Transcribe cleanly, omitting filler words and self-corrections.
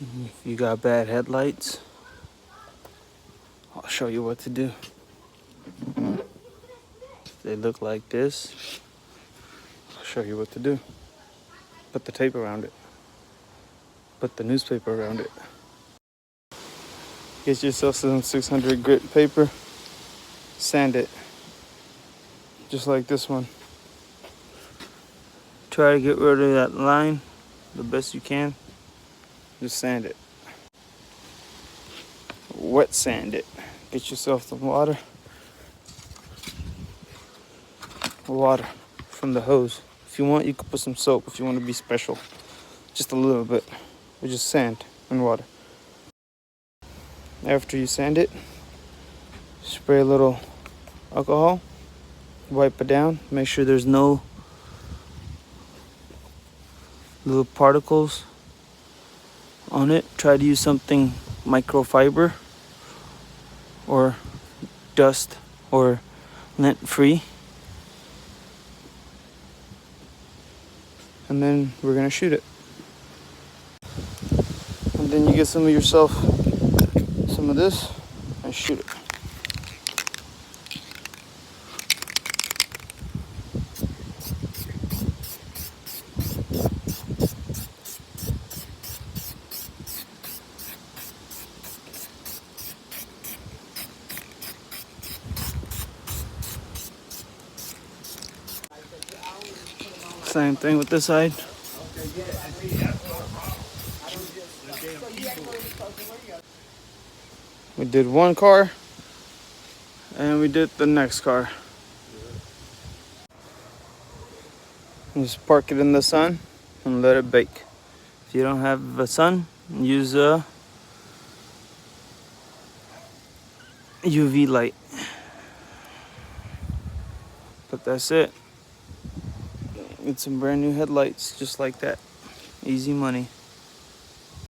If you got bad headlights, I'll show you what to do. They look like this. I'll show you what to do. Put the tape around it. Put the newspaper around it. Get yourself some 600 grit paper. Sand it. Just like this one. Try to get rid of that line the best you can. Just sand it. Wet sand it. Get yourself some water. Water from the hose. If you want, you could put some soap if you want to be special. Just a little bit. Or just sand and water. After you sand it, spray a little alcohol. Wipe it down. Make sure there's no little particles on it. Try to use something microfiber or dust or lint free. And then we're gonna shoot it. And then you get some of yourself, some of this, and shoot it. Same thing with this side. We did one car and we did the next car. Just park it in the sun and let it bake. If you don't have a sun, use a UV light. But that's it. Get some brand new headlights just like that. Easy money.